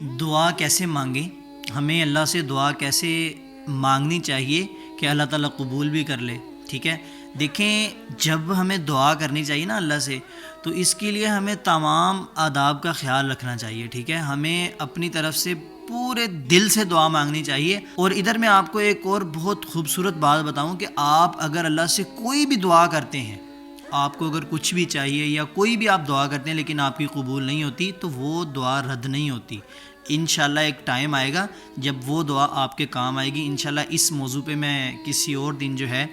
دعا کیسے مانگیں، ہمیں اللہ سے دعا کیسے مانگنی چاہیے کہ اللہ تعالیٰ قبول بھی کر لے. ٹھیک ہے، دیکھیں جب ہمیں دعا کرنی چاہیے نا اللہ سے، تو اس کے لیے ہمیں تمام آداب کا خیال رکھنا چاہیے. ٹھیک ہے، ہمیں اپنی طرف سے پورے دل سے دعا مانگنی چاہیے. اور ادھر میں آپ کو ایک اور بہت خوبصورت بات بتاؤں کہ آپ اگر اللہ سے کوئی بھی دعا کرتے ہیں، آپ کو اگر کچھ بھی چاہیے یا کوئی بھی آپ دعا کرتے ہیں لیکن آپ کی قبول نہیں ہوتی، تو وہ دعا رد نہیں ہوتی. انشاءاللہ ایک ٹائم آئے گا جب وہ دعا آپ کے کام آئے گی. انشاءاللہ اس موضوع پہ میں کسی اور دن جو ہے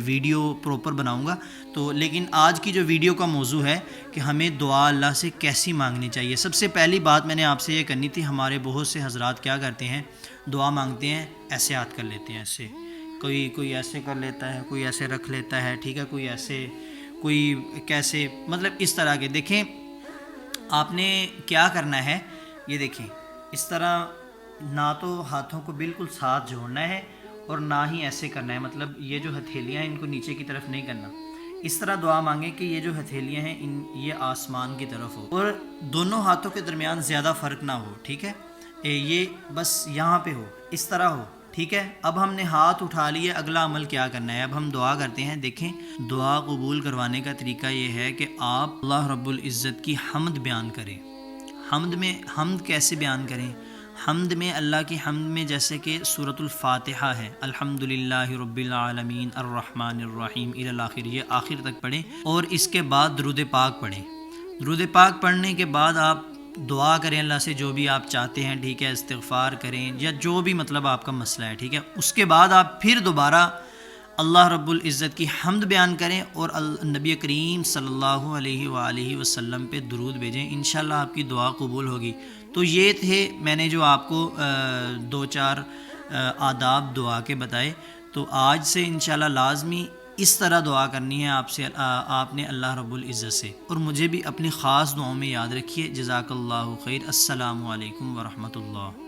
ویڈیو پروپر بناؤں گا. تو لیکن آج کی جو ویڈیو کا موضوع ہے کہ ہمیں دعا اللہ سے کیسی مانگنی چاہیے. سب سے پہلی بات میں نے آپ سے یہ کرنی تھی، ہمارے بہت سے حضرات کیا کرتے ہیں، دعا مانگتے ہیں ایسے ہاتھ کر لیتے ہیں، ایسے کوئی ایسے کر لیتا ہے، کوئی ایسے رکھ لیتا ہے. ٹھیک ہے، کوئی ایسے، کوئی کیسے، مطلب اس طرح کے. دیکھیں آپ نے کیا کرنا ہے، یہ دیکھیں اس طرح نہ تو ہاتھوں کو بالکل ساتھ جوڑنا ہے اور نہ ہی ایسے کرنا ہے، مطلب یہ جو ہتھیلیاں ہیں ان کو نیچے کی طرف نہیں کرنا. اس طرح دعا مانگیں کہ یہ جو ہتھیلیاں ہیں یہ آسمان کی طرف ہو اور دونوں ہاتھوں کے درمیان زیادہ فرق نہ ہو. ٹھیک ہے، یہ بس یہاں پہ ہو، اس طرح ہو. ٹھیک ہے، اب ہم نے ہاتھ اٹھا لیے، اگلا عمل کیا کرنا ہے، اب ہم دعا کرتے ہیں. دیکھیں دعا قبول کروانے کا طریقہ یہ ہے کہ آپ اللہ رب العزت کی حمد بیان کریں. حمد کیسے بیان کریں؟ حمد میں اللہ کی حمد میں جیسے کہ سورۃ الفاتحہ ہے، الحمدللہ رب العالمین الرحمن الرحیم الی الآخر، یہ آخر تک پڑھیں اور اس کے بعد درود پاک پڑھیں. درود پاک پڑھنے کے بعد آپ دعا کریں اللہ سے جو بھی آپ چاہتے ہیں. ٹھیک ہے، استغفار کریں یا جو بھی مطلب آپ کا مسئلہ ہے. ٹھیک ہے، اس کے بعد آپ پھر دوبارہ اللہ رب العزت کی حمد بیان کریں اور نبی کریم صلی اللہ علیہ وآلہ وسلم پہ درود بھیجیں. انشاءاللہ آپ کی دعا قبول ہوگی. تو یہ تھے میں نے جو آپ کو دو چار آداب دعا کے بتائے. تو آج سے انشاءاللہ لازمی اس طرح دعا کرنی ہے آپ نے اللہ رب العزت سے. اور مجھے بھی اپنی خاص دعاؤں میں یاد رکھیے. جزاک اللہ خیر. السلام علیکم ورحمۃ اللہ.